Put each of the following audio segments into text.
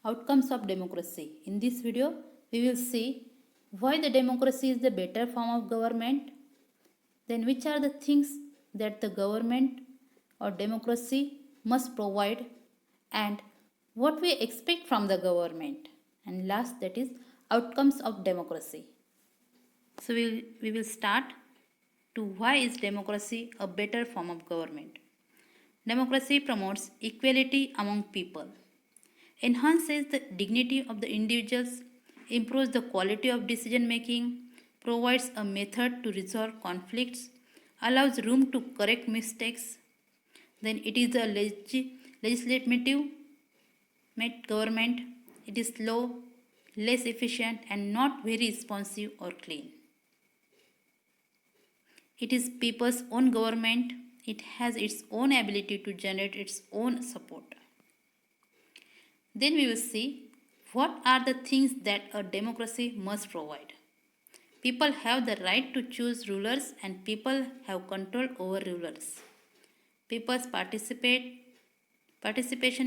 Outcomes of democracy. In this video, we will see why the democracy is the better form of government, then which are the things that the government or democracy must provide, and what we expect from the government, and last, that is outcomes of democracy. So we will start to why is democracy a better form of government. Democracy promotes equality among people, enhances the dignity of the individuals, improves the quality of decision making, provides a method to resolve conflicts, allows room to correct mistakes. Then it is a legislative government. It is slow, less efficient, and not very responsive or clean. It is people's own government. It has its own ability to generate its own support. Then we will see what are the things that a democracy must provide. People have the right to choose rulers and people have control over rulers. People's participation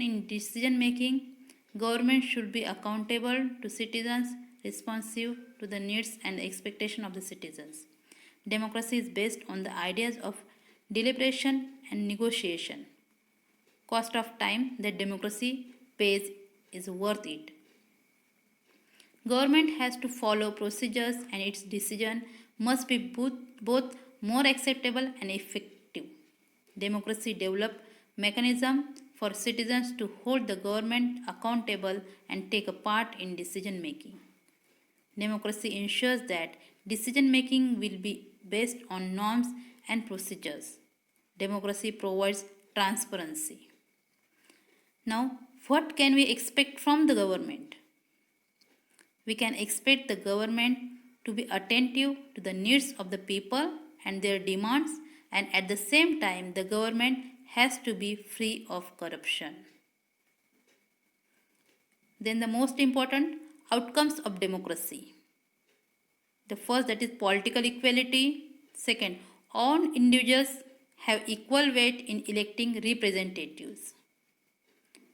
in decision making. Government should be accountable to citizens, responsive to the needs and the expectation of the citizens. Democracy is based on the ideas of deliberation and negotiation. Cost of time that democracy pays is worth it. Government has to follow procedures and its decision must be both more acceptable and effective. Democracy develop mechanism for citizens to hold the government accountable and take a part in decision making. Democracy ensures that decision making will be based on norms and procedures. Democracy provides transparency. Now, what can we expect from the government? We can expect the government to be attentive to the needs of the people and their demands, and at the same time, the government has to be free of corruption. Then the most important outcomes of democracy. The first, that is political equality. Second, all individuals have equal weight in electing representatives.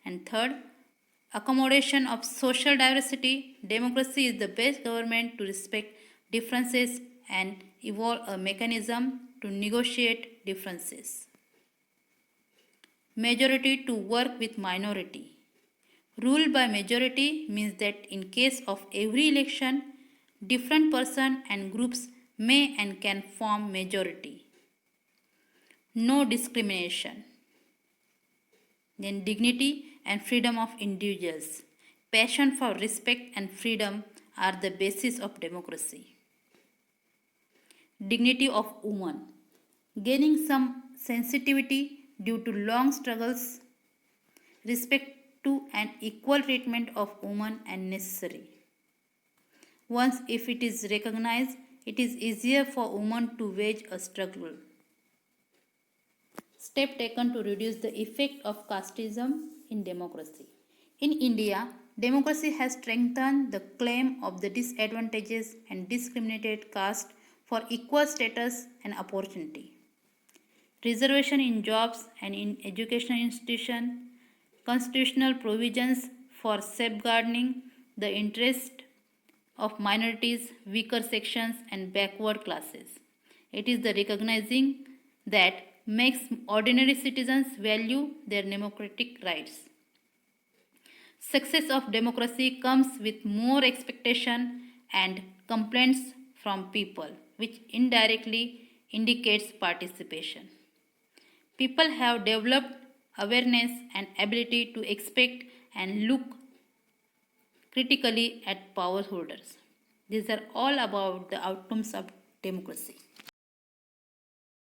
And third, accommodation of social diversity. Democracy is the best government to respect differences and evolve a mechanism to negotiate differences. Majority to work with minority. Rule by majority means that in case of every election, different persons and groups may and can form majority. No discrimination. Then dignity and freedom of individuals. Passion for respect and freedom are the basis of democracy. Dignity of women. Gaining some sensitivity due to long struggles. Respect to and equal treatment of women and necessary. Once if it is recognized, it is easier for women to wage a struggle. Step taken to reduce the effect of casteism in democracy. In India, democracy has strengthened the claim of the disadvantaged and discriminated caste for equal status and opportunity. Reservation in jobs and in educational institutions, constitutional provisions for safeguarding the interest of minorities, weaker sections, and backward classes. It is the recognizing that makes ordinary citizens value their democratic rights. Success of democracy comes with more expectation and complaints from people, which indirectly indicates participation. People have developed awareness and ability to expect and look critically at power holders. These are all about the outcomes of democracy.